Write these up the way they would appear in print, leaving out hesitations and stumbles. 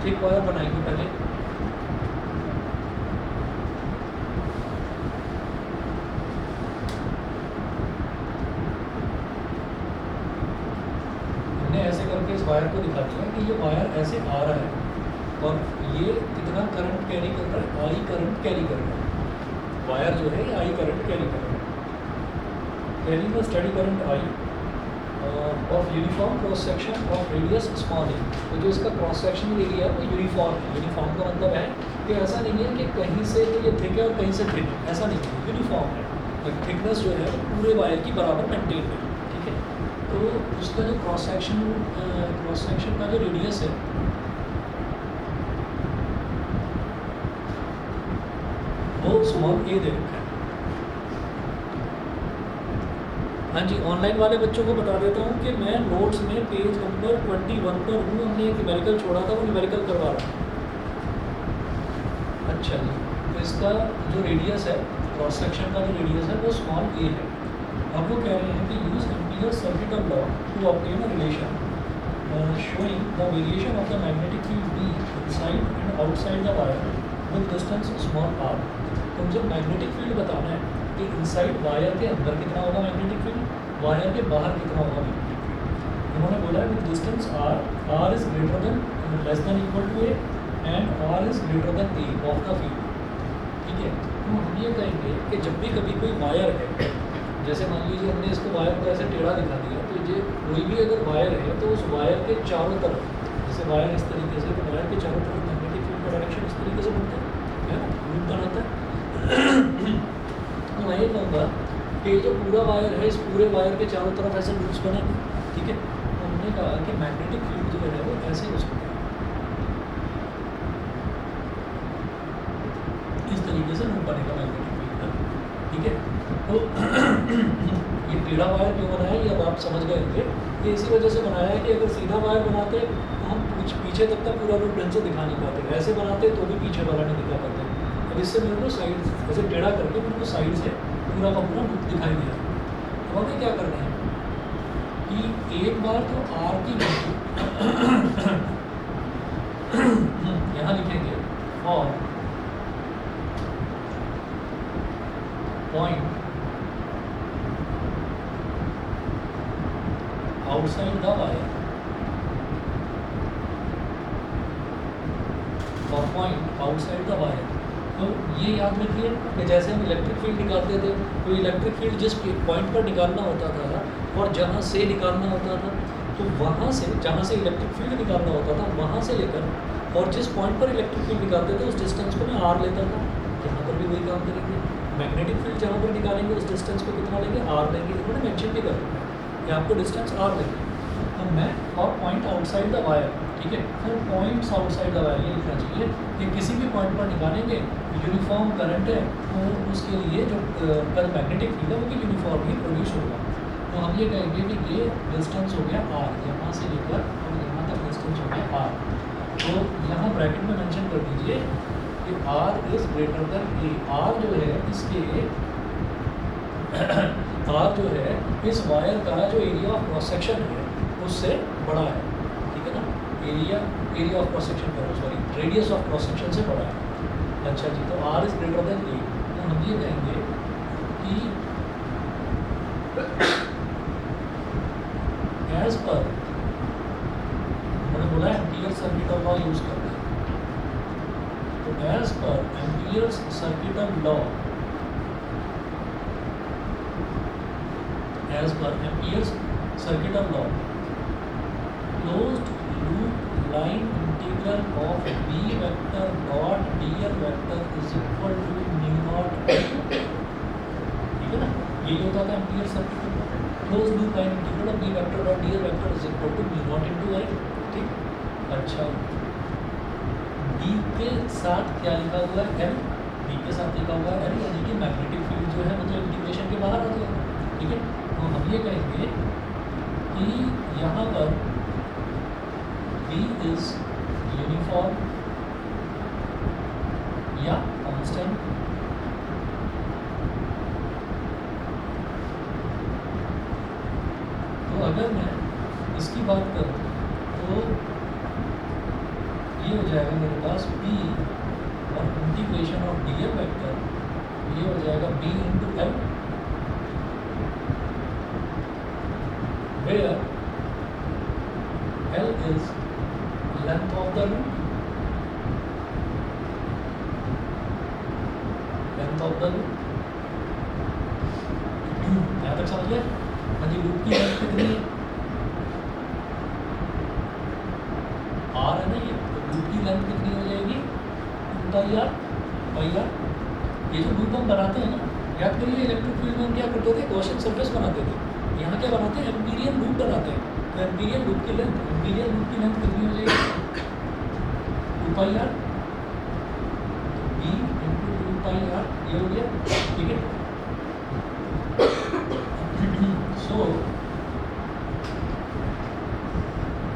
Thick wire बनाएंगे पहले। हमने ऐसे करके इस वायर को दिखा दिया कि ये वायर ऐसे आ रहा है और ये कितना करंट कैरी कर रहा है, आई करंट कैरी कर रहा है। वायर जो है ये आई करंट कैरी कर रहा है, carry the steady current I of uniform cross section of radius small a. तो जो इसका क्रॉस सेक्शनल एरिया है वो यूनिफॉर्म है। यूनिफॉर्म का मतलब है कि ऐसा नहीं है कि कहीं से तो ये थिक है और कहीं से थिक है, ऐसा नहीं है, यूनिफॉर्म है। थिकनेस जो है वो पूरे वायर की बराबर मेंटेन है, ठीक है। तो उसका जो क्रॉस सेक्शन का जो रेडियस है वो स्मॉल ए दे रखा है। हाँ जी, ऑनलाइन वाले बच्चों को बता देता हूँ कि मैं नोट्स में पेज नंबर 21 पर हूँ। हमने एक न्यूमेरिकल छोड़ा था, वो न्यूमेरिकल करवा रहा हूँ। अच्छा जी, तो इसका जो रेडियस है, क्रॉस सेक्शन का जो रेडियस है वो स्मॉल ए है। अब वो कह रहे हैं कि use Ampere's circuit of law to obtain a relation showing the variation of the magnetic field B inside and outside the wire with distance small r। तो जब मैग्नेटिक फील्ड बताना है कि इनसाइड वायर के अंदर कितना होगा मैग्नेटिक फील्ड, वायर के बाहर कितना होगा मैग्नेटिक फील्ड। उन्होंने बोला है with distance r is greater than less than equal to a and r is greater than a of the field, ठीक है। तो हम ये कहेंगे कि जब भी कभी कोई वायर है, जैसे मान लीजिए हमने इसको वायर को ऐसे टेढ़ा दिखा दिया, तो ये कोई भी अगर वायर है तो उस वायर के चारों तरफ, जैसे वायर इस तरीके से, तो वायर के चारों तरफ मैग्नेटिक फील्ड का डायरेक्शन इस तरीके से बनता है ना, लूप बनाता है। तो मैं ये कहूँगा कि जो पूरा वायर है, इस पूरे वायर के चारों तरफ ऐसे लूप्स बनेंगे, ठीक है। तो हमने कहा कि मैग्नेटिक फील्ड जो है वो ऐसे उसको इस तरीके से लूप बनेगा मैग्नेटिक फील्ड का, ठीक है। तो ये टेढ़ा वायर क्यों बनाया ये अब आप समझ गए होंगे। ये इसी वजह से बनाया है कि अगर सीधा वायर बनाते तो हम पीछे तक का पूरा रूप ढंग से दिखा नहीं पाते, ऐसे बनाते तो भी पीछे वाला नहीं दिखा पाते। अब इससे मेरे को साइड ऐसे टेढ़ा करके मेरे को साइड से पूरा का पूरा रूप दिखाई दिया। अब हमें क्या करना है कि एक बार तो आर की यहाँ लिखेंगे और पॉइंट outside the wire और पॉइंट आउटसाइड द वायर। तो ये याद रखिए कि जैसे हम इलेक्ट्रिक फील्ड निकालते थे तो इलेक्ट्रिक फील्ड जिस पॉइंट पर निकालना होता था और जहाँ से निकालना होता था, तो वहाँ से जहाँ से इलेक्ट्रिक फील्ड निकालना होता था वहाँ से लेकर और जिस पॉइंट पर इलेक्ट्रिक फील्ड निकालते थे उस डिस्टेंस को मैं आर लेता था। यहाँ पर भी वही काम करेंगे, मैग्नेटिक फील्ड जहाँ पर निकालेंगे उस डिस्टेंस को कितना लेंगे, आर लेंगे। इन्होंने मेंशन भी कर रखा है कि आपको डिस्टेंस आर लेंगे। तो मैं और पॉइंट आउटसाइड द वायर, ठीक है। फिर पॉइंट्स आउटसाइड द वायर ये लिखना चाहिए कि किसी भी पॉइंट पर निकालेंगे यूनिफॉर्म करंट है तो उसके लिए जो कल मैग्नेटिक फील्ड है वो भी यूनिफॉर्म ही प्रोड्यूस होगा। तो हम ये कहेंगे कि ये डिस्टेंस हो गया आर, यहाँ से लेकर और यहाँ तक डिस्टेंस हो गया आर। तो यहाँ ब्रैकेट में मेंशन कर दीजिए कि are is greater than A. R जो है इसके आर जो है इस वायर का जो एरिया ऑफ क्रॉस सेक्शन है उससे बड़ा है, ठीक है ना। एरिया ऑफ क्रॉस सेक्शन करो, sorry radius of cross section से बड़ा है। अच्छा जी, तो R is greater than A. तो हम ये कहेंगे कि एज पर मैंने बोला Ampere circuit of law use करना है। तो as per Ampere circuit of law, as per Ampere circuit of law closed loop line integral of B vector dot dl vector is equal to mu naught, ठीक है ना। ये होता था Ampere circuit close loop line integral of B vector dot dl vector is equal to mu naught into I, ठीक। अच्छा, B के साथ क्या लिखा हुआ है, एल। बी के साथ लिखा हुआ है एल, यानी कि मैग्नेटिक फील्ड जो है मतलब इंटीग्रेशन के बाहर आ गया, ठीक है। तो हम ये कहेंगे कि यहाँ पर B is uniform या constant, तो अगर मैं इसकी बात करूँ तो ये हो जाएगा मेरे पास b और इंटीग्रेशन ऑफ dl वेक्टर, ये हो जाएगा b into l, where l is length of the loop, length of the loop। यहाँ तक समझ गए? हाँ जी, लूप की लेंथ कितनी है? r है ना ये, तो लूप की लेंथ कितनी हो जाएगी? 2 पाई r। ये जो लूप हम बनाते हैं ना, याद करिए इलेक्ट्रिक फील्ड में हम क्या करते थे, गॉसियन सरफेस बनाते थे। यहाँ क्या बनाते हैं, एम्पीरियन लूप बनाते हैं। तो एम्पीरियन लूप की लेंथ कितनी हो जाएगी? 2 पाई r, b इंटू 2 पाई r, ये हो गया, ठीक है। So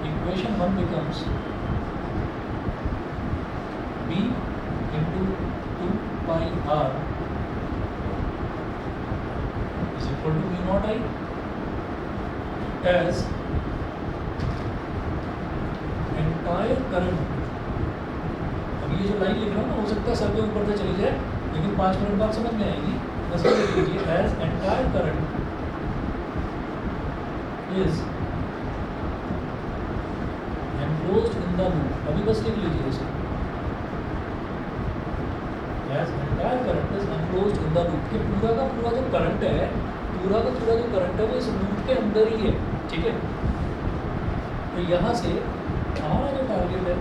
equation 1 becomes b into 2 pi r is equal to mu naught I, as entire current। अब ये जो लाइन लिख रहा हूँ ना, हो सकता है सर के ऊपर से चली जाए, लेकिन 5 मिनट बाद समझ में आएगी। बस ये लिख लीजिए, as entire current is enclosed in the loop। अभी बस लिख लीजिए इसे, as entire current is enclosed in the loop। कि पूरा का पूरा जो करंट है, पूरा का पूरा जो करंट है वो इस लूप के अंदर ही है, ठीक है। तो यहाँ से हमारा जो टारगेट है,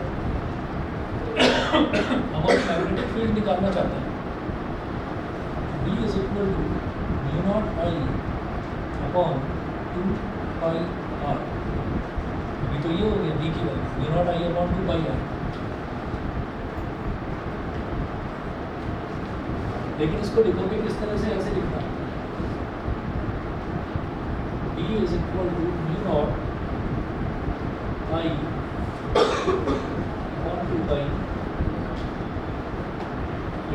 हम मैग्नेटिक फील्ड निकालना चाहते हैं। B is equal to mu naught I upon 2 pi r। अभी तो ये हो गया b की value, mu naught I upon 2 pi r। लेकिन इसको लिखोगे किस तरह से, ऐसे लिखना, b is equal to mu naught I upon 2 pi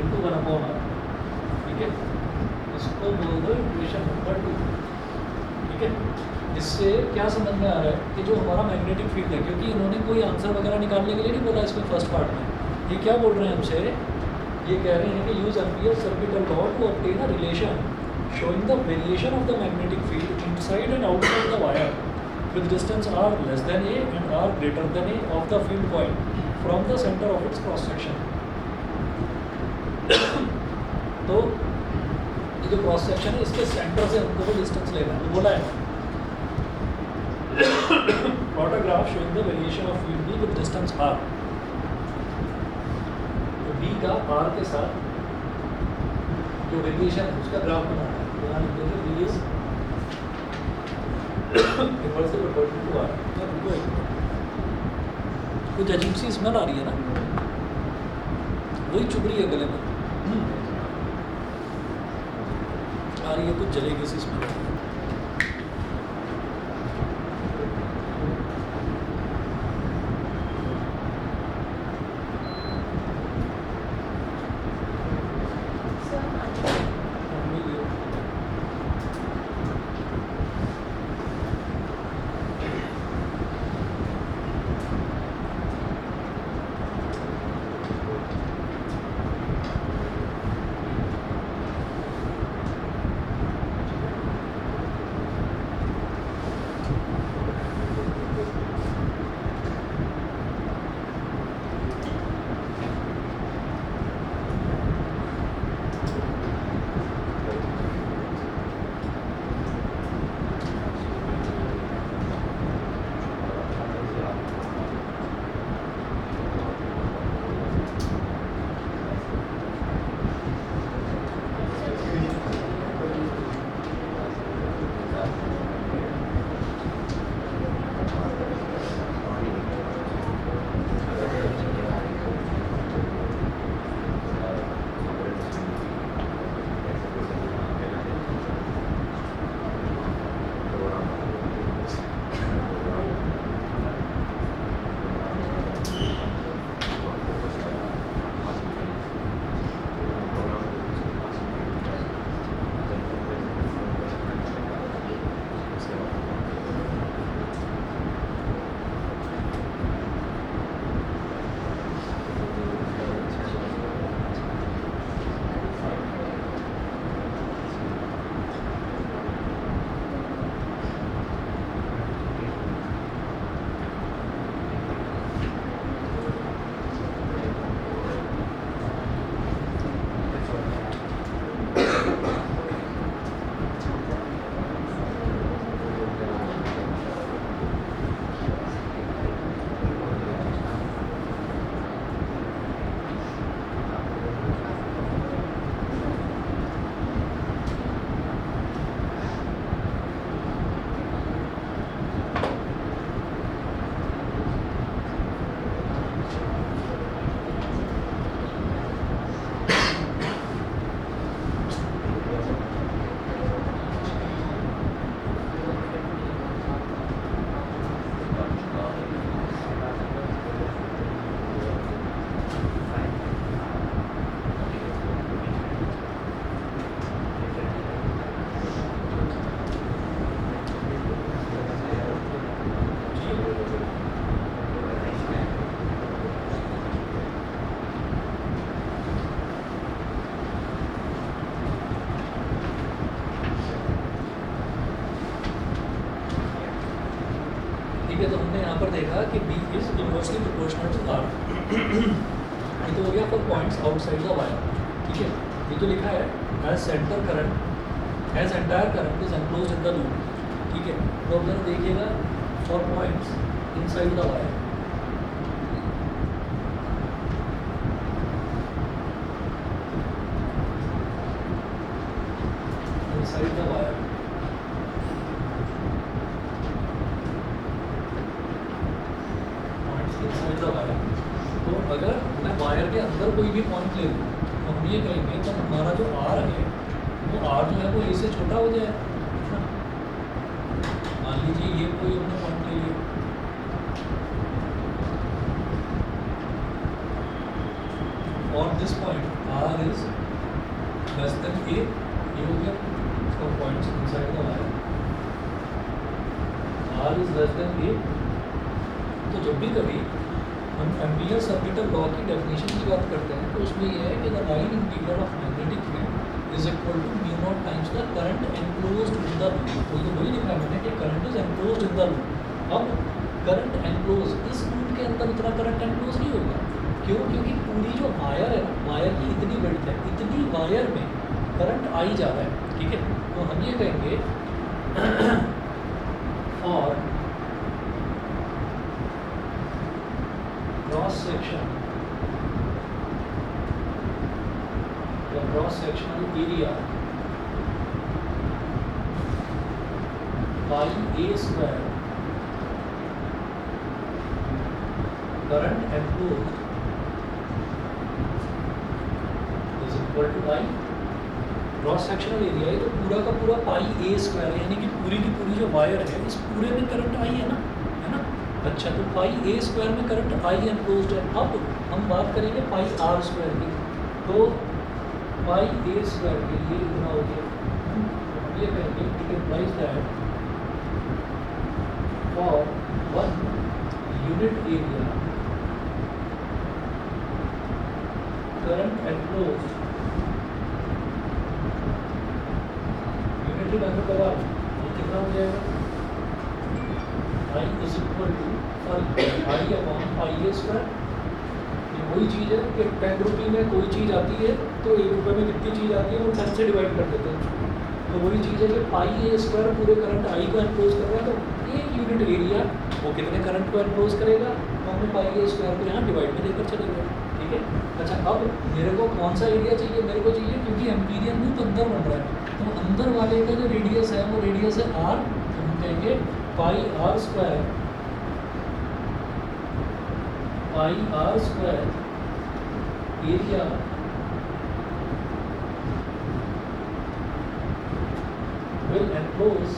into 1 upon r, ठीक है। इसको बोल दो इक्वेशन नंबर 2, ठीक है। इससे क्या समझ में आ रहा है कि जो हमारा मैग्नेटिक फील्ड है, क्योंकि इन्होंने कोई आंसर वगैरह निकालने के लिए नहीं बोला इसमें फर्स्ट पार्ट में, ये क्या बोल रहे हैं हमसे, ये कह रहे हैं कि use Ampere circuit law to obtain a relation showing the variation of the magnetic field inside and outside the wire with distance r less than a and r greater than a of the field coil from the center of its cross section। तो ये जो cross section है, इसके centre से हमको वो distance लेना है। तो बोला है autograph showing the variation of field B with distance r। तो B का r के साथ जो वेरिएशन है उसका ग्राफ बनाना है। तो यहाँ लिख देंगे B is inversely proportional to r। कुछ अजीब सी स्मेल आ रही है ना, वही चुभ रही है गले में, आ रही है, कुछ जलेगी सी smell. Inversely proportional to R। ये तो हो गया for points outside the wire, ठीक है। ये तो लिखा है as centre current as entire current is enclosed in the loop, ठीक है। तो अब जरा देखिएगा for points inside the wire, inside the wire, points inside the wire. तो अगर मैं वायर के अंदर कोई भी पॉइंट ले लूँ तो हम ये कहेंगे तो हमारा जो R है वो R जो है वो A से छोटा हो जाए, है ना। मान लीजिए ये कोई हमने पॉइंट ले लिया, और this point R is less than A, ये हो गया for points inside the wire, R is less than A। तो जब भी कभी हम एम्पियर सर्किटल लॉ की डेफिनेशन की बात करते हैं तो उसमें यह है कि the line integral of magnetic field is equal to mu naught times the current enclosed in the loop. तो ये वही लिखा है मैंने कि current is enclosed in the loop. अब करंट एनक्लोज, इस लूप के अंदर इतना करंट एनक्लोज नहीं होगा, क्यों? क्योंकि पूरी जो वायर है, वायर की इतनी विड्थ है, इतनी वायर में करंट आई जा रहा है, ठीक है। तो हम ये कहेंगे और cross section, the cross sectional area pi a square current enclosed is equal to pi cross sectional area है तो पूरा का पूरा पाई a स्क्वायर है, यानी कि पूरी की पूरी जो वायर है इस पूरे में करंट आई है ना, है ना। अच्छा, तो पाई a स्क्वायर में करंट आई एनक्लोज्ड है। अब हम बात करेंगे पाई r स्क्वायर की, तो पाई a स्क्वायर के लिए इतना हो गया, हम ये कहेंगे it implies that for 1 unit area current enclosed, unitary method लगा ये कितना हो जाएगा, I is equal to I upon pi A square. ये वही चीज़ है कि 10 रुपये में कोई चीज़ आती है तो 1 रुपये में कितनी चीज़ आती है वो 10 से डिवाइड कर देते हैं। तो वही चीज़ है कि पाई ए स्क्वायर पूरे करंट आई को एनक्लोज कर रहा है, तो एक यूनिट एरिया वो कितने करंट को एनक्लोज करेगा, तो हमने पाई ए स्क्वायर को यहाँ डिवाइड में लेकर चले गए, ठीक है। अच्छा, अब मेरे को कौन सा एरिया चाहिए, मेरे को चाहिए क्योंकि एम्पीरियन लूप अंदर बन रहा है, तो अंदर वाले का जो रेडियस है वो रेडियस है r, तो हम कहेंगे पाई r square, pi r square area will enclose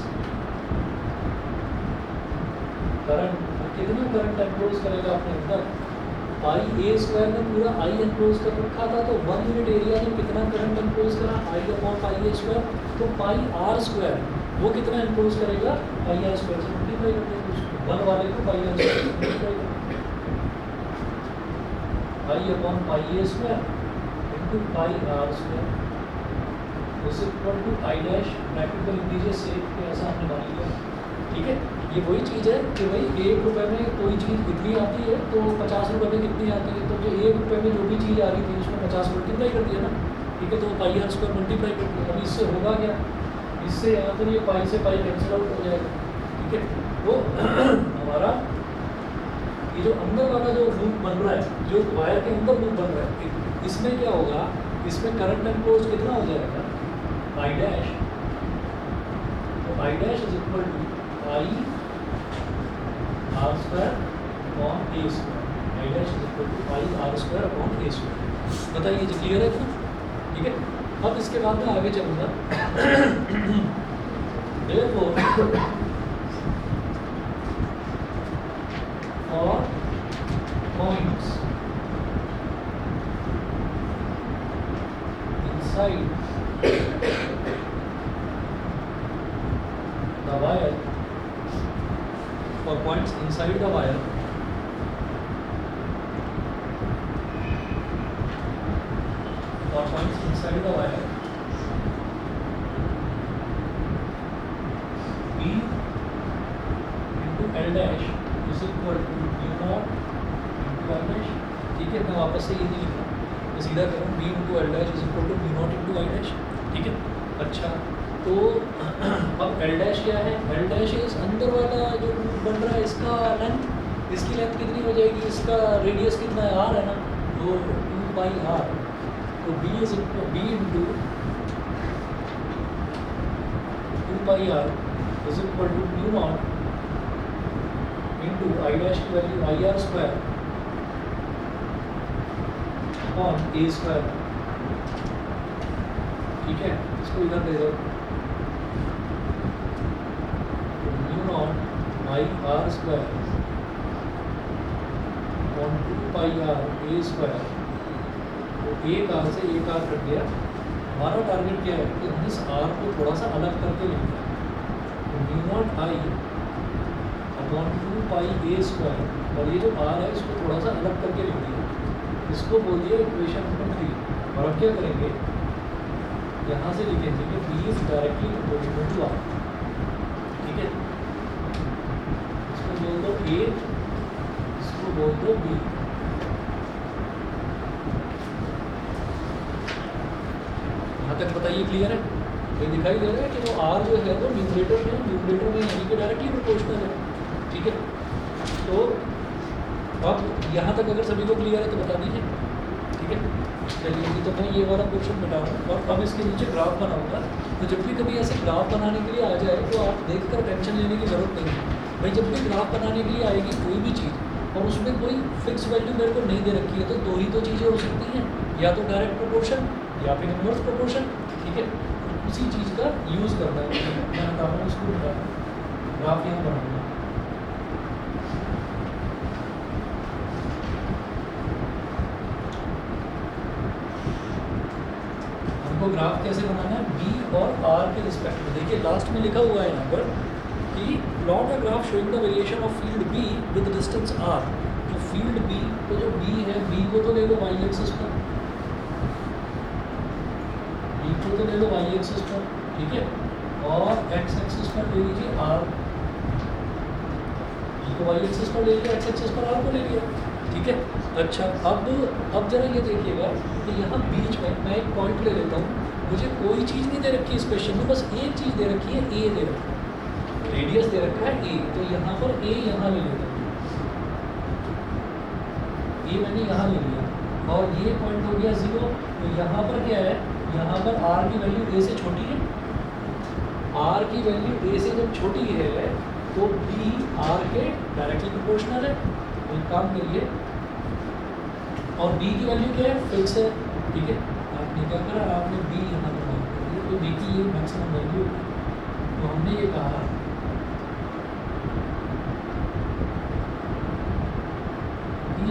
current, कितना करंट एनक्लोज करेगा अपने अंदर, पाई ए स्क्वायर ने पूरा आई एनक्लोज कर रखा था, तो 1 यूनिट एरिया ने कितना करंट एनक्लोज करा, आई अपॉन पाई ए स्क्वायर। तो पाई आर स्क्वायर वो कितना एनक्लोज करेगा, पाई आर स्क्वायर से मल्टीप्लाई कर देंगे, 1 वाले को पाई आर स्क्वायर से मल्टीप्लाई कर I upon pi A square into pi r square is equal to I dash, bracket को लिख दीजिए सेक के, ऐसा हमने मान लिया, ठीक है। ये वही चीज़ है कि भाई 1 रुपये में कोई चीज़ कितनी आती है तो 50 रुपये में कितनी आती है, तो जो 1 रुपये में जो भी चीज़ आ रही थी उसमें 50 मल्टीप्लाई कर दिया ना, ठीक है। तो पाई आर स्क्वायर मल्टीप्लाई कर दिया, अभी इससे होगा क्या, इससे यहाँ पर ये पाई से पाई कैंसिल आउट हो जाएगा, ठीक है। तो हमारा ये जो अंदर वाला जो लूप बन रहा है, जो वायर के अंदर लूप बन रहा है, इसमें क्या होगा, इसमें करंट एनक्लोज कितना हो जाएगा, आई डैश, तो I dash is equal to I are square upon A square, I dash is equal to I are square upon A square. बताइए जी, क्लियर है इतना, ठीक है। अब इसके बाद मैं आगे चलूँगा। therefore for points inside the wire, for points inside the wire, for points inside the wire, B into L dash is equal to mu naught ठीक है, मैं वापस से ये नहीं लिख रहा, मैं सीधा कर रहा हूँ B into L dash is equal to B naught into I dash. ठीक है, अच्छा तो अब एल डैश क्या है, एल डैश इस अंदर वाला जो बन रहा है इसका लेंथ, इसकी लेंथ कितनी हो जाएगी, इसका रेडियस कितना है, आर है ना, तो 2 पाई आर, तो b is equal b into 2 pi r is equal to mu not into I dash की value I are square upon A square. ठीक है, इसको इधर दे दो, mu not I are square upon 2 pi r a square, तो एक are से एक आर कट गया। हमारा टारगेट क्या है कि हम इस आर को थोड़ा सा अलग करके लिखते हैं, तो mu not I upon 2 pi A square, और ये जो आर है इसको थोड़ा सा अलग करके लिख दिया, इसको बोल दिया इक्वेशन नंबर 3। और अब क्या करेंगे, यहाँ से लिखेंगे कि B is directly proportional to R. ठीक है, इसको बोल दो ए, इसको बोल दो बी। यहाँ तक बताइए क्लियर है, ये दिखाई दे रहा है कि वो आर जो है वो न्यूमरेटर में यानी कि डायरेक्टली प्रोपोर्शनल है। ठीक है, तो अब यहाँ तक अगर सभी को क्लियर है तो बता दीजिए। ठीक है, चलिए तो मैं ये वाला पोर्शन मिटा रहा हूँ और अब इसके नीचे ग्राफ बनाऊंगा। तो जब भी कभी ऐसे ग्राफ बनाने के लिए आ जाए तो आप देखकर टेंशन लेने की ज़रूरत नहीं है भाई। जब भी ग्राफ बनाने के लिए आएगी कोई भी चीज़ और उसमें कोई फिक्स वैल्यू मेरे को नहीं दे रखी है, तो दो ही तो चीज़ें हो सकती हैं, या तो डायरेक्ट प्रोपोर्शन या फिर इनवर्स प्रोपोर्शन। ठीक है, उसी चीज़ का यूज़ करना है। मैं बता रहा हूँ इसको बता रहा हूँ, ग्राफ यहाँ बनाऊँगा। हमको ग्राफ कैसे बनाना है, बी और आर के रिस्पेक्ट में। देखिए लास्ट में लिखा हुआ है यहाँ पर कि plot a graph showing the variation of field B with distance R. तो फील्ड बी, तो जो बी है, बी को तो ले लो वाई एक्सिस पर, बी को तो ले लो वाई एक्सिस पर। ठीक है, और एक्स एक्सिस पर ले लीजिए आर, बी को वाई एक्सिस पर ले लिया, एक्स एक्सिस पर आर को ले लिया। ठीक है, अच्छा अब जरा ये देखिएगा कि यहाँ बीच में मैं एक पॉइंट ले लेता हूँ। मुझे कोई चीज़ नहीं दे रखी इस क्वेश्चन में, बस एक चीज़ दे रखी है, ए दे रखा है, रेडियस दे रखा है ए। तो यहाँ पर ए यहाँ ले लेता हूँ, ए मैंने यहाँ ले लिया, और ये पॉइंट हो गया 0। तो यहाँ पर क्या है, यहाँ पर आर की वैल्यू ए से छोटी है, आर की वैल्यू ए से जब छोटी है तो बी आर के डायरेक्टली प्रोपोर्शनल है। तो एक काम करिए, और बी की वैल्यू क्या है, फिक्स है। ठीक है, आपने क्या करा, आपने बी यहाँ पर मान कर दिया, तो बी की ये मैक्सिमम वैल्यू। तो हमने ये कहा कि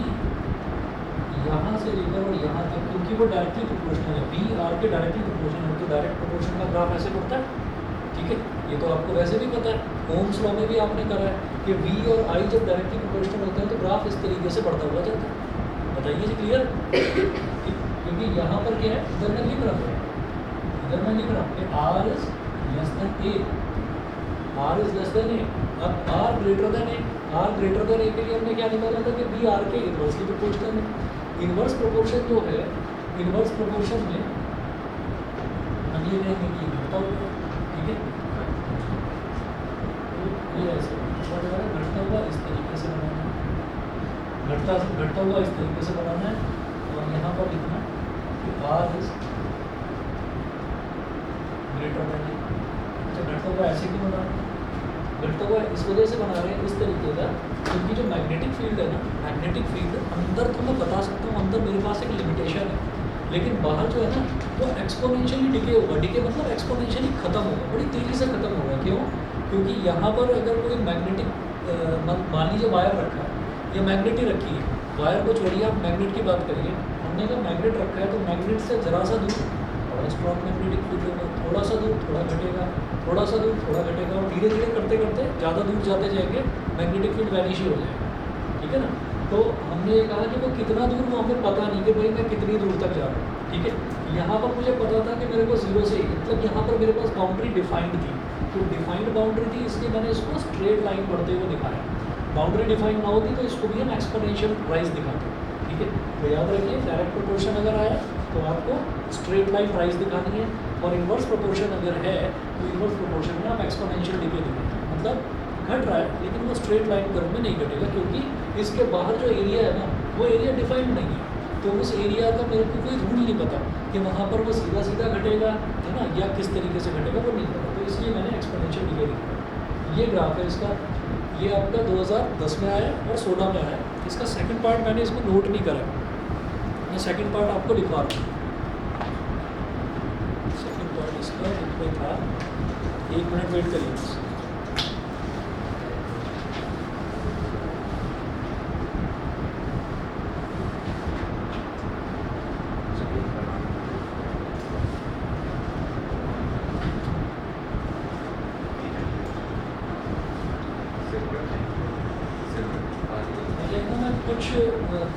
यहाँ से लेकर और यहाँ तक, क्योंकि वो डायरेक्टली प्रोपोर्शनल है, बी आर के डायरेक्टली प्रोपोर्शनल है, तो डायरेक्ट प्रोपोर्शन का ग्राफ ऐसे बढ़ता है। ठीक है, ये तो आपको वैसे भी पता है, ओम्स लॉ में भी आपने करा है कि वी और आई जब डायरेक्टली प्रोपोर्शनल होते हैं तो ग्राफ इस तरीके से बढ़ता हुआ जाता है। बताइए जी क्लियर? क्योंकि यहाँ पर क्या है, इधर मैं लिख रहा हूँ, इधर मैं लिख रहा हूँ कि are is less than A, r is less than a. अब r greater than A, r greater than a के लिए हमने क्या निकाला था कि बी आर के इनवर्सली प्रोपोर्शनल है। इनवर्स प्रोपोर्शन जो है, इनवर्स प्रोपोर्शन में हम ये कहेंगे कि घटता हुआ। ठीक है, तो ये ऐसे घटता हुआ इस तरीके से बनाना है, घटता हुआ इस तरीके से बनाना है। और यहाँ पर लिखना कि आर इज ग्रेटर देन ए। अच्छा, घटता हुआ ऐसे क्यों बना रहे हैं, घटता हुआ इस वजह से बना रहे हैं इस तरीके का, क्योंकि जो मैग्नेटिक फील्ड है ना, मैग्नेटिक फील्ड अंदर तो मैं बता सकता हूँ, अंदर मेरे पास एक लिमिटेशन है, लेकिन बाहर जो है ना वो एक्सपोनेंशियली डिके होगा। डिके मतलब एक्सपोनेंशियली खत्म होगा, बड़ी तेज़ी से खत्म होगा। क्यों? क्योंकि यहाँ पर अगर कोई मैग्नेटिक मान लीजिए वायर रखा है या मैग्नेट ही रखी है, वायर को छोड़िए, आप मैग्नेट की बात करिए। हमने अगर मैग्नेट रखा है तो मैग्नेट से ज़रा सा दूर थोड़ा स्ट्रॉन्ग मैग्नेटिक फील्ड होगा, थोड़ा सा दूर थोड़ा घटेगा, थोड़ा सा दूर थोड़ा घटेगा, और धीरे धीरे करते करते ज़्यादा दूर जाते जाएंगे, मैग्नेटिक फील्ड वैनिश ही हो जाएगा। ठीक है ना? तो हमने ये कहा कि वो कितना दूर, वो हमें पता नहीं कि भाई मैं कितनी दूर तक जा रहा हूँ। ठीक है, यहाँ पर मुझे पता था कि मेरे को 0 से, मतलब यहाँ पर मेरे पास बाउंड्री डिफाइंड थी, तो डिफाइंड बाउंड्री थी, इसलिए मैंने इसको स्ट्रेट लाइन बढ़ते हुए दिखाया। बाउंड्री डिफाइंड ना होती तो इसको भी हम एक्सपोनेंशियल राइज दिखाते। ठीक ठीक है, तो याद रखिए डायरेक्ट प्रोपोर्शन अगर आया तो आपको स्ट्रेट लाइन प्राइस दिखानी है, और इन्वर्स प्रोपोर्शन अगर है तो इन्वर्स प्रोपोर्शन में आप एक्सपोनेंशियल डिके दिखाएंगे, मतलब घट रहा है लेकिन वो स्ट्रेट लाइन कर्व में नहीं घटेगा, क्योंकि इसके बाहर जो एरिया है ना वो एरिया डिफाइंड नहीं है, तो उस एरिया का मेरे को कोई रूल नहीं पता कि वहाँ पर वो सीधा सीधा घटेगा है ना या किस तरीके से घटेगा, वो नहीं पता, तो इसलिए मैंने एक्सपोनेंशियल डिके दिखाया। ये ग्राफ है इसका, ये आपका 2010 में आया और 16 में आया। इसका सेकंड पार्ट मैंने इसमें नोट नहीं करा, मैं सेकंड पार्ट आपको लिखवा रहा हूँ। सेकंड पार्ट इसका लिखने था, 1 मिनट वेट करिए बस। कुछ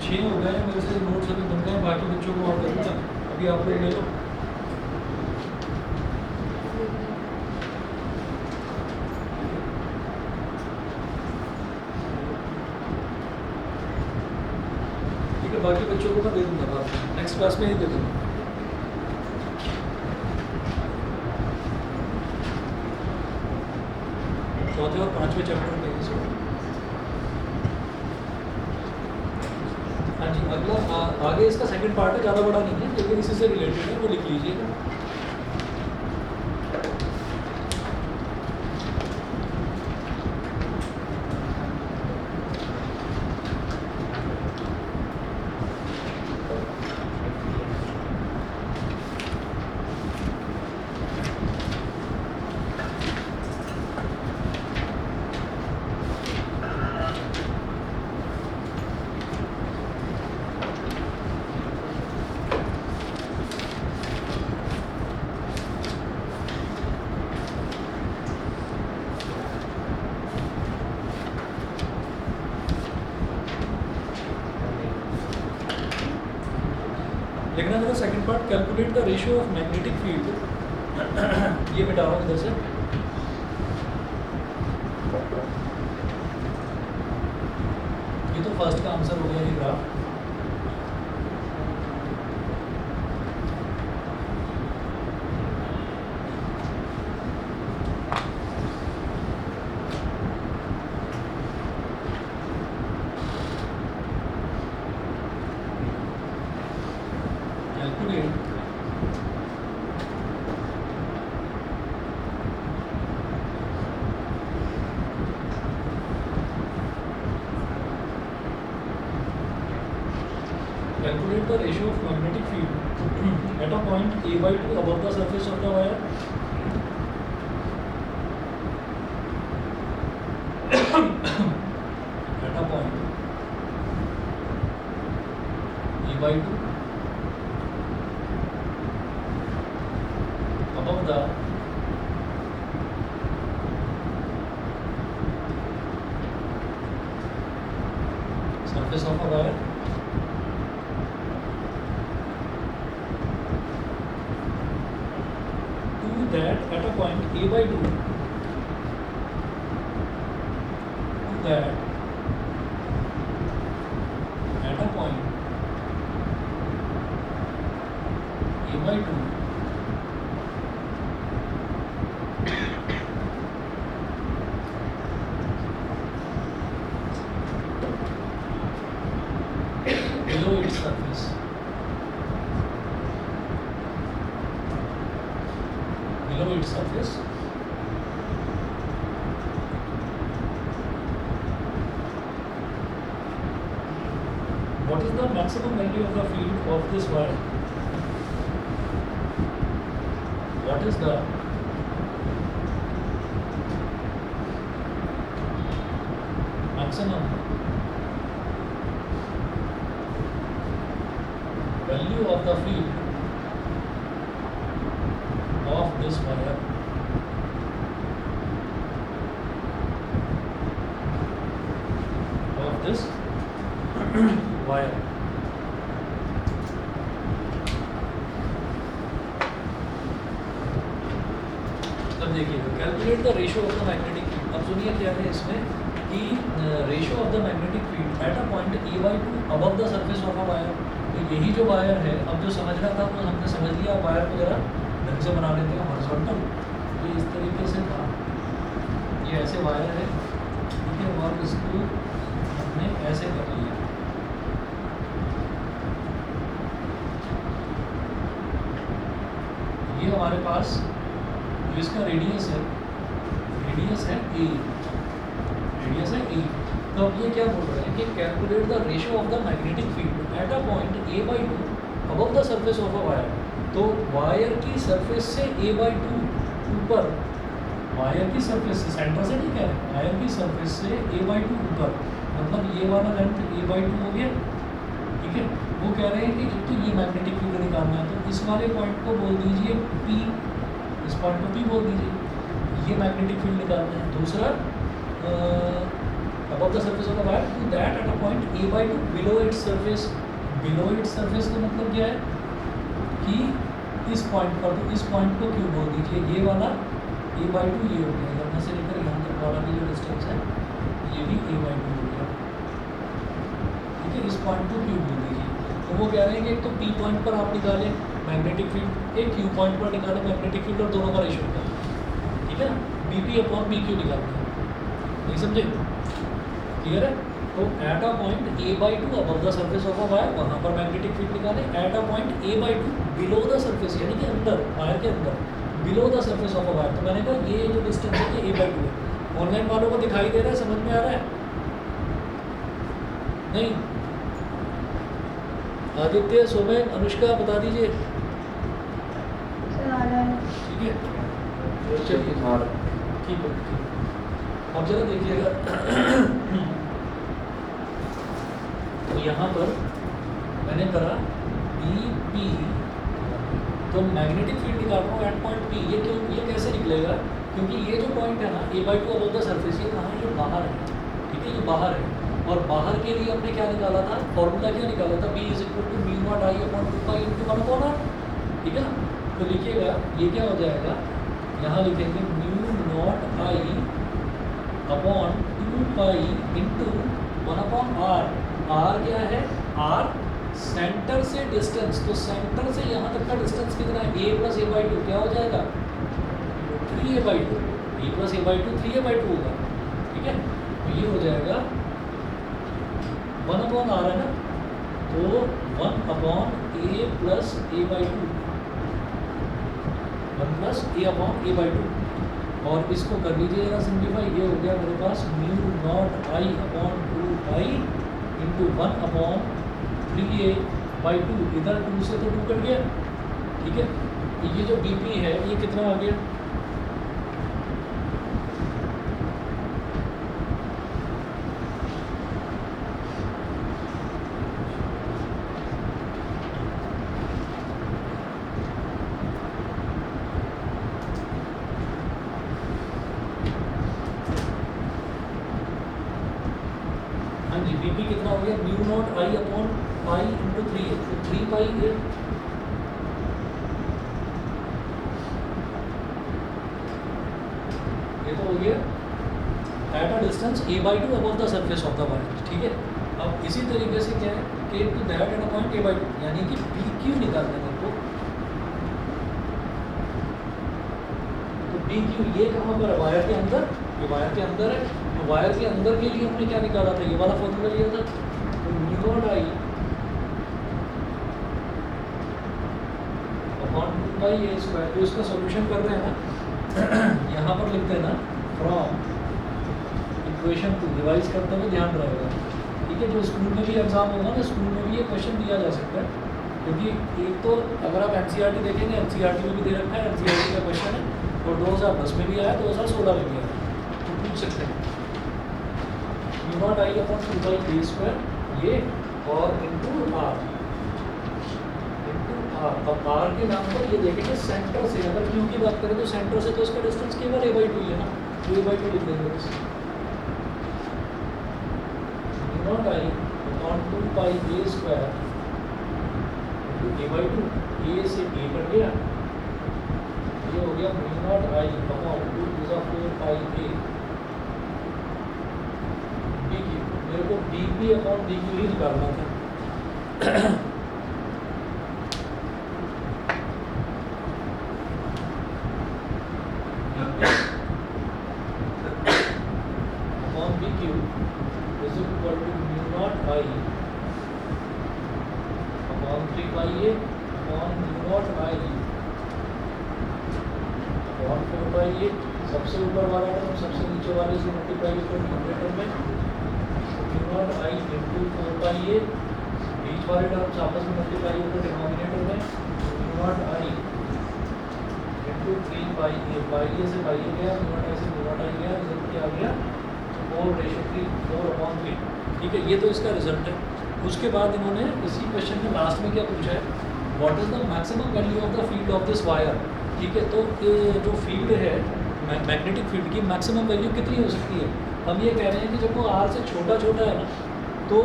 6 हो गए मेरे से नोट्स अभी बन गए, बाकी बच्चों को और करूँगा, अभी आप लोग ले लो। ठीक है, बाकी बच्चों को मैं दे दूँगा बाद में, नेक्स्ट क्लास में ही दे दूँगा। चौथे और 5वें चैप्टर में इसको। हाँ जी, अगला आगे इसका सेकंड पार्ट है, ज़्यादा बड़ा नहीं है लेकिन इसी से रिलेटेड है, वो लिख लीजिएगा। लिखना मेरा second part, calculate the ratio of magnetic field. ये मिटा रहा हूँ इधर से। ये तो फर्स्ट का आंसर हो गया ये graph. Calculate the ratio of magnetic field at a point A/2 above the surface of the wire. At a point A/2 above the surface of a wire. That at a point A/2, that at a point A/2 below its surface, what is the maximum value of the field of this wire? What is the maximum value of the field of this wire? Of this wire. अब देखिएगा, calculate the ratio of the magnetic field. अब सुनिए क्या है इसमें, कि ratio of the magnetic field at a point A/2 above the surface of a wire. तो यही जो वायर है, अब जो समझना था वो हमने समझ लिया। वायर को जरा ढंग से बना लेते हैं हॉरिजॉन्टल। ये इस तरीके से था, ये ऐसे वायर है, ठीक है, और इसको हमने ऐसे कर लिया। ये हमारे पास जो इसका रेडियस है ए, रेडियस है ए। तो अब ये क्या बोल रहे हैं कि calculate the ratio of the magnetic field at a point A/2 above the surface of a wire. तो वायर की सरफेस से A/2 ऊपर, वायर की सरफेस से, सेंटर से नहीं कह रहे, वायर की सरफेस से A/2 ऊपर, मतलब ये वाला लेंथ A/2 हो गया, ठीक है। वो कह रहे हैं कि एक तो ये मैग्नेटिक फील्ड निकालना है, तो इस वाले पॉइंट को बोल दीजिए P, इस पॉइंट को P बोल दीजिए, ये मैग्नेटिक फील्ड निकालना है। दूसरा above the surface of the wire to that at a point A/2 below its surface। below its surface का मतलब क्या है कि इस पॉइंट पर, तो इस पॉइंट को क्यों बोल दीजिए, ये वाला A/2 ये हो गया, यहाँ से लेकर यहाँ तक वाला भी जो डिस्टेंस है ये भी A/2 हो गया, ठीक है। इस पॉइंट को क्यों बोल दीजिए। तो वो कह रहे हैं कि एक तो P पॉइंट पर आप निकालें मैग्नेटिक फील्ड, एक Q पॉइंट पर निकालें मैग्नेटिक फील्ड, और दोनों का रेशियो निकालें, ठीक है ना। BP/PQ निकालना है, नहीं समझे, क्लियर है। तो eight a point A/2 above the surface of a wire, वहाँ पर मैग्नेटिक फील्ड निकालें। Eight a point A/2 below the surface, यानी कि अंदर, वायर के अंदर, below the surface of a wire. तो मैंने कहा ये जो डिस्टेंस है ये A/2 है। ऑनलाइन वालों को दिखाई दे रहा है, समझ में आ रहा है? नहीं? आदित्य, सोमेन, अनुष्का बता दीजिए। ठीक है, चलिए ठीक है। अब जरा देखिएगा, तो यहाँ पर मैंने करा BP, तो मैग्नेटिक फील्ड निकाल रहा हूँ एट पॉइंट P। ये क्यों, ये कैसे निकलेगा, क्योंकि ये जो पॉइंट है ना A/2 अबव द सरफेस, ये कहाँ है, ये बाहर है, ठीक है, ये बाहर है। और बाहर के लिए हमने क्या निकाला था, फॉर्मूला क्या निकाला था, B = μ0I/2π×1/r, ठीक है ना। तो लिखिएगा, ये क्या हो जाएगा, यहाँ लिखेंगे μ0I/2π×1/r। r क्या है, r सेंटर से डिस्टेंस, तो सेंटर से यहाँ तक का डिस्टेंस कितना है, A + A/2 क्या हो जाएगा, 3A/2, A + A/2 3A/2 होगा, ठीक है। तो ये हो जाएगा 1/r है ना, तो 1/A + A/2, 1 + A/A/2, और इसको कर लीजिए जरा सिंप्लीफाई। ये हो गया मेरे पास μ0I/2π × 1/3A/2। इधर 2 से तो 2 कट गया, ठीक है। तो ये जो BP है ये कितना आ गया, BP कितना हो गया, μ0I/π × 3A, तो 3πA, ये तो हो गया at a distance A/2 above the surface of the wire, ठीक है। अब इसी तरीके से क्या है कि to that at a point A/2, यानी कि PQ निकालना है तो PQ ये कहाँ पर है, वायर के अंदर, ये वायर के अंदर है। तो वायर के अंदर के लिए हमने क्या निकाला था, ये वाला फॉर्मूला लिया था, तो μ0I/2πA²। तो इसका सॉल्यूशन कर रहे हैं ना, यहाँ पर लिखते हैं ना, फ्रॉम इक्वेशन 2, रिवाइज करते हुए ध्यान रहेगा, ठीक है। जो स्कूल में भी एग्जाम होगा ना, स्कूल में भी ये क्वेश्चन दिया जा सकता है, क्योंकि एक तो अगर आप NCERT देखेंगे, NCERT में भी दे रखा है, NCERT का क्वेश्चन है, और 2010 में भी आया, 2016 में भी आया, तो पूछ सकते हैं μ0I/2πA², ये और ×r। अब r के नाम पर ये देखेंगे सेंटर से, अगर Q की बात करें तो सेंटर से तो इसका डिस्टेंस केवल A/2 है ना, तो A/2 लिख देंगे बस। μ0I/2πA² A/2, A से A कट गया, ये हो गया μ0I/2 × 4πA। बी क्यू, मेरे को d p upon d q ही निकालना था। Upon b q is equal to mu not I upon 3 pi a upon mu not I upon 4 pi a. सबसे ऊपर वाला टर्म सबसे नीचे वाले से मल्टीप्लाई कर न्यूमरेटर में mu not I into 4 pi ए, बीच वाले टर्म्स आपस में मल्टीप्लाई होकर डिनोमिनेटर में mu not I into 3 pi ए, पाई ए से पाई ए गया, म्यू नॉट आई से म्यू नॉट आई गया, रिजल्ट क्या आ गया 4/3 4/3। ठीक है, ये तो इसका रिजल्ट है। उसके बाद इन्होंने इसी क्वेश्चन में लास्ट में क्या पूछा है, what is the maximum value of the field of this wire. ठीक है, तो ये जो फील्ड है मैग्नेटिक फील्ड की मैक्सिमम वैल्यू कितनी हो सकती है। हम ये कह रहे हैं कि जब वो आर से छोटा छोटा है ना, तो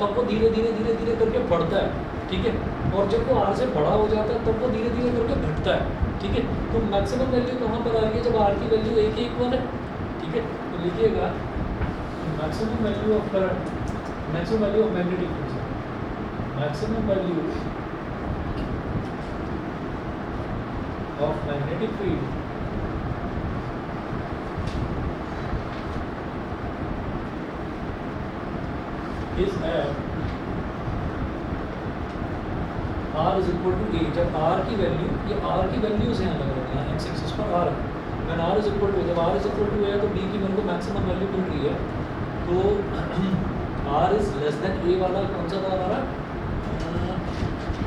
तब वो धीरे धीरे धीरे धीरे करके बढ़ता है। ठीक है, और जब वो आर से बड़ा हो जाता है तब वो धीरे धीरे करके घटता है। ठीक है, तो मैक्सिमम वैल्यू कहाँ पर आ रही है, जब आर की वैल्यू ए के इक्वल है। ठीक है, तो लिखिएगा maximum value of current, maximum value of magnetic field, maximum value of magnetic field is at r is equal to a। जब r की वैल्यू, ये r की वैल्यूज हैं अलग अलग, यहाँ x एक्सिस पर r है, when r is equal to, जब r is equal to a है तो b की मेरे को मैक्सिमम वैल्यू मिल रही है। तो r is less than a वाला कौन सा था हमारा,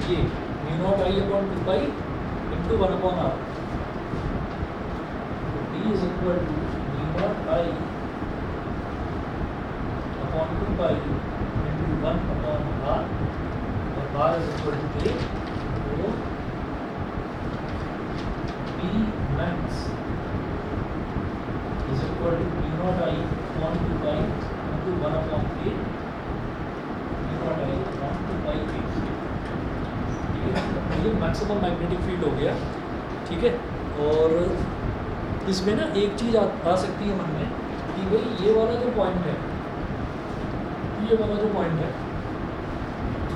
ये mu not I upon 2 pi into 1 upon r, b is equal to mu not I upon 2 pi 1 upon r, और r is equal to a, तो b max is equal to b naught i upon 2 pi into 1 upon a, b naught i upon 2 pi a। ठीक है, ये maximum magnetic field हो गया। ठीक है, और इसमें ना एक चीज़ आ सकती है मन में कि भाई ये वाला जो पॉइंट है, ये वाला जो पॉइंट है,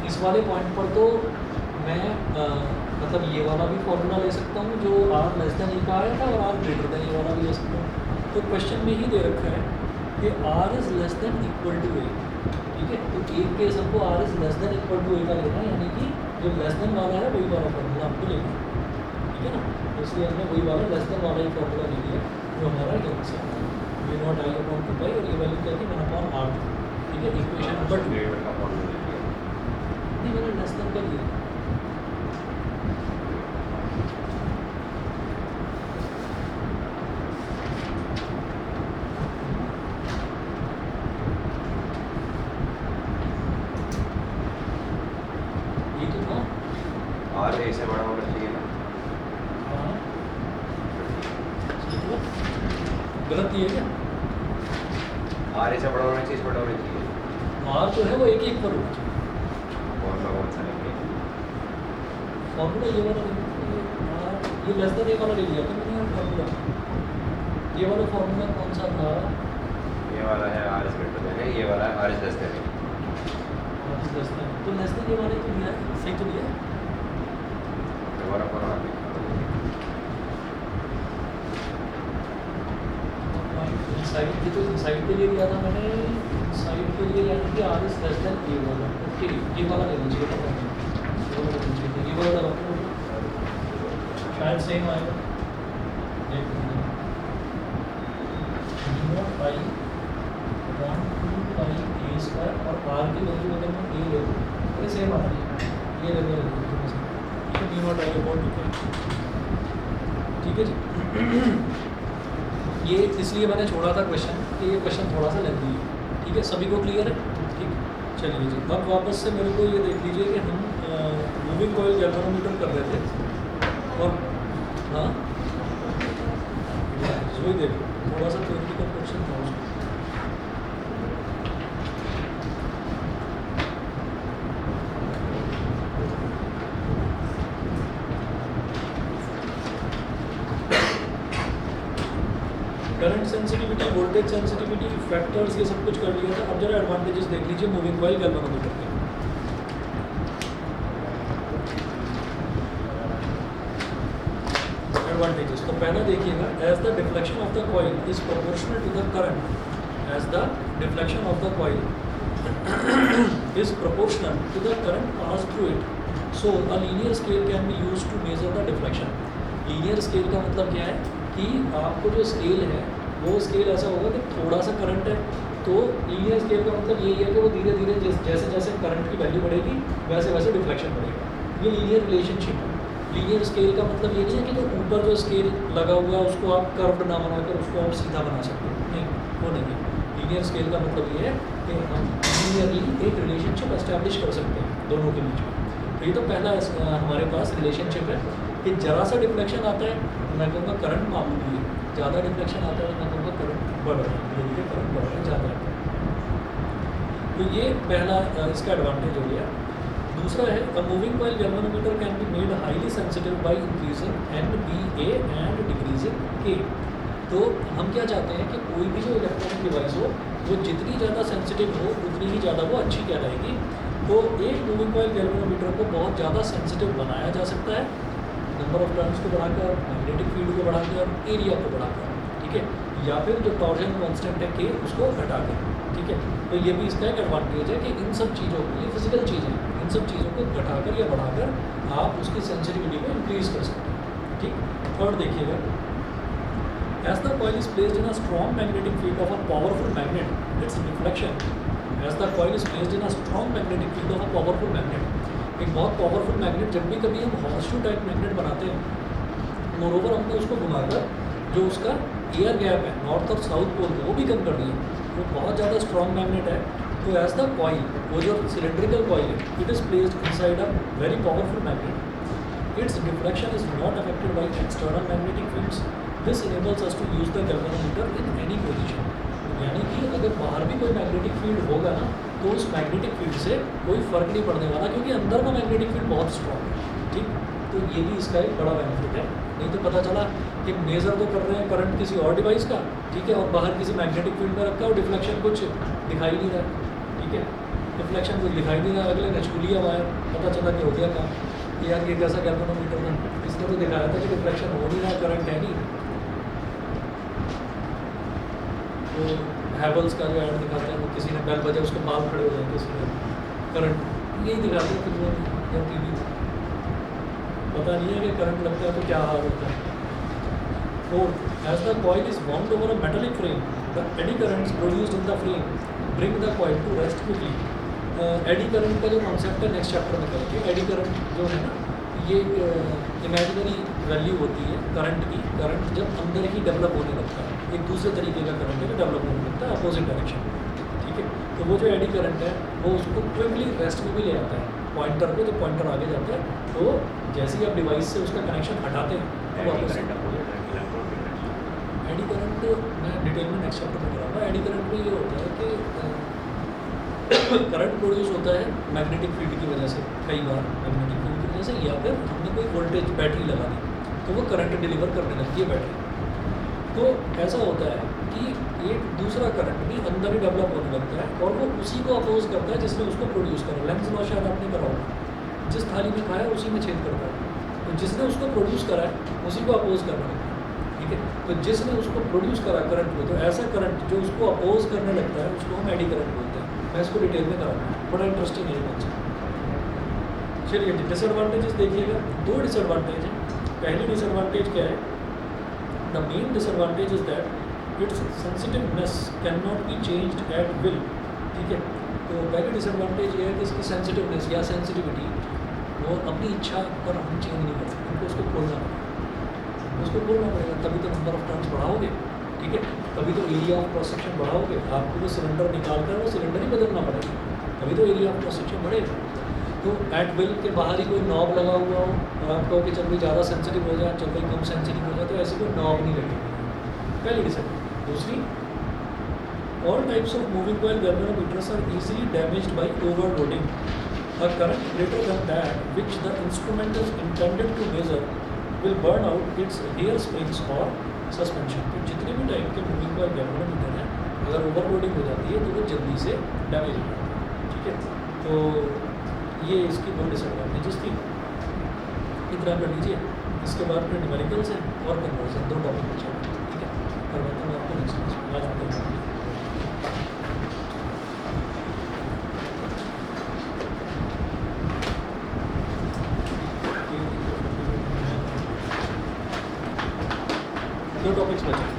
इस वाले पॉइंट पर तो मैं मतलब ये वाला भी फॉर्मूला ले सकता हूँ जो r लेस देन ए का आया था, और r ग्रेटर देन ये वाला भी ले सकता हूँ। तो क्वेश्चन में ही दे रखा है कि r is less than equal to a। ठीक है, तो एक केस हमको r is less than equal to a का लेना है, यानी कि जो लेस देन वाला है वही वाला फॉर्मूला हमको लेना है। ठीक है ना, तो इसलिए हमने वही वाला लेस देन वाला ही फॉर्मूला ले लिया जो हमारा ये से v नॉट आई अपॉन 2 पाई, और ये वैल्यू क्या थी 1 अपॉन r। ठीक है, इक्वेशन नंबर 2 नहीं, मैंने लेस देन का लिया। ये तो था आर ए से बड़ा होना चाहिए ना। हाँ, गलत ये है क्या, आर ए से बड़ा होना चाहिए, छोटा होना चाहिए। r जो है वो एक एक पर होना चाहिए। कौन सा लेंगे, फॉर्मूला ये वाला ये लेस देन ए वाला ले लिया था मैंने फॉर्मूला। ये वाला फॉर्मूला कौन सा था, ये वाला है आर इज ग्रेटर देन है, ये वाला है आर इज लेस देन है। लेस देन, तो लेस देन ये वाले तो लिया है, सही तो लिया है। दोबारा पढ़ना साइड के, तो साइड के लिए लिया था मैंने, साइड के लिए यानी कि आर इज लेस देन ए वाला। ओके, ये वाला लेना चाहिए था, ये वाला लेना चाहिए था, ये वाला रखो शायद सेम आएगा। Not I upon 2 pi A square, और आर की वैल्यू अगर मैं ए ले लूँ तो ये सेम आ रही है, ये लेने लगे डी नॉट आई अपॉन 2 पाई। ठीक है जी, ये इसलिए मैंने छोड़ा था क्वेश्चन कि ये क्वेश्चन थोड़ा सा लेंदी है। ठीक है, सभी को क्लियर है। ठीक, चलिए जी, अब वापस से मेरे को ये देख लीजिए कि हम मूविंग कॉइल गैल्वेनोमीटर कर रहे थे, और हाँ वही देखो थोड़ा सा थ्योरेटिकल क्वेश्चन था उसको। Current sensitivity, voltage sensitivity, factors, ये सब कुछ कर लिया था। अब जरा एडवांटेजेस देख लीजिए मूविंग कॉइल गैल्वेनोमीटर के। एडवांटेजेस तो पहला देखिएगा, as the deflection of the coil is proportional to the current, as the deflection of the coil is proportional to the current passed through it. So a linear scale can be used to measure the deflection. Linear scale का मतलब क्या है कि आपको जो scale है वो scale ऐसा होगा कि थोड़ा सा करंट है, तो लीनियर स्केल का मतलब यही है कि वो धीरे धीरे जैसे जैसे करंट की वैल्यू बढ़ेगी वैसे वैसे डिफ्लेक्शन बढ़ेगा। ये लीनियर रिलेशनशिप है। लीनियर स्केल का मतलब ये नहीं है कि जो ऊपर जो स्केल लगा हुआ है उसको आप कर्व्ड ना बनाकर उसको आप सीधा बना सकते हो, नहीं, वो नहीं है। लीनियर स्केल का मतलब ये है कि हम लीनियरली एक रिलेशनशिप एस्टैब्लिश कर सकते हैं दोनों के बीच में। तो ये तो पहला हमारे पास रिलेशनशिप है कि जरा सा डिफ्लेक्शन आता है तो मैं कहूँगा करंट मामूली है, ज़्यादा डिफ्लेक्शन आता है तो मैं कहूँगा करंट बढ़ रहा है, ये करंट बढ़ रहा है ज़्यादा है। तो ये पहला इसका एडवांटेज हो गया। दूसरा है a moving coil galvanometer can be made highly sensitive by increasing NBA and decreasing K। तो हम क्या चाहते हैं कि कोई भी जो इलेक्ट्रॉनिक डिवाइस हो वो जितनी ज़्यादा सेंसिटिव हो उतनी ही ज़्यादा वो अच्छी कहलाएगी। तो एक मूविंग कॉइल गैल्वेनोमीटर को बहुत ज़्यादा सेंसिटिव बनाया जा सकता है, नंबर ऑफ टर्न्स को बढ़ाकर, मैग्नेटिक फील्ड को बढ़ाकर, एरिया को बढ़ाकर, ठीक है, या फिर जो टॉर्जन कांस्टेंट है K उसको घटाकर, ठीक है। तो ये भी इसका एक एडवांटेज है कि इन सब चीज़ों को, ये फिजिकल चीज़ें, इन सब चीज़ों को घटाकर या बढ़ाकर आप उसकी सेंसिटिविटी को इंक्रीज़ कर सकते हैं, ठीक। थर्ड देखिएगा, as the coil is placed in a strong magnetic field of a powerful magnet, its deflection, as the coil is placed in a strong magnetic field of a powerful magnet, एक बहुत powerful magnet, जब भी कभी हम horseshoe type magnet बनाते हैं, moreover हमने उसको घुमाकर जो उसका एयर गैप है नॉर्थ और साउथ पोल को वो भी कम कर दिया, वो बहुत ज़्यादा स्ट्रॉन्ग मैग्नेट है। तो एज द कॉइल, वो जो सिलेंड्रिकल कॉइल है, it is placed inside a very powerful magnet, its deflection is not affected by external magnetic fields. This enables us to use the galvanometer in any position. यानी कि अगर बाहर भी कोई magnetic field होगा ना तो उस मैग्नेटिक फील्ड से कोई फ़र्क नहीं पड़ने वाला, क्योंकि अंदर का मैग्नेटिक फील्ड बहुत स्ट्रॉन्ग है, ठीक। तो ये भी इसका एक बड़ा बेनिफिट है। नहीं तो पता चला कि मेज़र तो कर रहे हैं करंट किसी और डिवाइस का, ठीक है, और बाहर किसी मैग्नेटिक फील्ड में रखा और डिफ्लेक्शन कुछ दिखाई नहीं रहा, ठीक है, डिफ्लेक्शन कुछ दिखाई नहीं रहा, अगले ने छू लिया वायर, पता चला कि हो गया काम कि यार ये कैसा गैल्वेनोमीटर था, इसने तो दिखाया था कि डिफ्लेक्शन हो नहीं रहा, करंट है नहीं। तो हैवल्स का जो ऐड दिखाते हैं, वो किसी ने बेल बजा उसके बाल खड़े हो जाए, किसी ने करंट, यही दिखाते हैं फिल्मों में या टीवी में। पता नहीं है कि करंट लगता है तो क्या हाल होता है। Fourth, as the coil is bound over a metallic frame, the eddy currents produced in the frame bring the coil to rest quickly. Eddy current का जो कॉन्सेप्ट है नेक्स्ट चैप्टर में करेंगे। एडी करंट जो है ना, ये इमेजिनरी वैल्यू होती है करंट की। करंट जब अंदर ही डेवलप होने लगता है, एक दूसरे तरीके का करंट है डेवलप होने लगता है अपोजिट डायरेक्शन में, ठीक है। तो वो जो एडी करंट है वो उसको क्विकली रेस्ट में भी ले आता है पॉइंटर को। जब पॉइंटर आगे जाता है तो जैसे ही आप डिवाइस से उसका कनेक्शन हटाते हैं तो वापस एडी करंट, मैं डिटेल में नेक्स्ट चैप्टर में कराऊंगा। एडी करंट में ये होता है कि करंट प्रोड्यूस होता है मैग्नेटिक फील्ड की वजह से, कई बार मैग्नेटिक फील्ड की वजह से, या फिर हमने कोई वोल्टेज बैटरी लगा दी तो वो करंट डिलीवर करने लगती है बैटरी। तो ऐसा होता है कि एक दूसरा करंट भी अंदर ही डेवलप होने लगता है और वो उसी को अपोज करता है जिसने उसको प्रोड्यूस करा। लेंस लॉ शायद आपने करा होगा, जिस थाली में खाया उसी में छेद करता है, तो जिसने उसको प्रोड्यूस करा है उसी को अपोज करने लगता है, ठीक है। तो जिसने उसको प्रोड्यूस करा करंट को, तो ऐसा करंट जो उसको अपोज करने लगता है उसको हम एडी करंट बोलते हैं। मैं इसको डिटेल में कराऊंगा, बड़ा इंटरेस्टिंग है कॉन्सेप्ट। चलिए डिसएडवांटेजेस देखिएगा, दो डिसएडवांटेज हैं। पहली डिसएडवांटेज क्या है? The main disadvantage is that its sensitiveness can not be changed at will, ठीक है। तो पहली डिसएडवांटेज ये है कि इसकी सेंसिटिवनेस या सेंसिटिविटी वो अपनी इच्छा पर हम चेंज नहीं कर सकते, हमको उसको खोलना पड़ेगा, उसको खोलना पड़ेगा, तभी तो नंबर ऑफ टर्न्स बढ़ाओगे, ठीक है, तभी तो एरिया ऑफ क्रॉस सेक्शन बढ़ाओगे। आपको वो सिलेंडर निकाल कर वो सिलेंडर ही बदलना पड़ेगा, तभी तो एरिया ऑफ क्रॉस सेक्शन बढ़ेगा। तो एट विल के बाहर ही कोई नॉब लगा हुआ हो और आप कहो कि चल भाई ज़्यादा सेंसिटिव हो जाए, चल भाई कम सेंसिटिव हो जाए, तो ऐसी कोई नॉब नहीं लगेगी, पहली डिसएडवांटेज। दूसरी, all types of moving coil galvanometers are easily damaged by overloading. A current greater than that which the instrument is intended to measure will burn out its hair springs or suspension. तो जितने भी type के moving coil galvanometer हैं, अगर overloading हो जाती है तो वो जल्दी से डैमेज हो जाता है, ठीक है। तो ये इसकी दो डिसएडवांटेजेस थी, इतना कर लीजिए। इसके बाद फिर न्यूमेरिकल्स हैं और कन्वर्जन, दो टॉपिक बचे हैं, ठीक है। करवाता हूँ आपको नेक्स्ट क्लास में। आज हम दो टॉपिक्स बचे।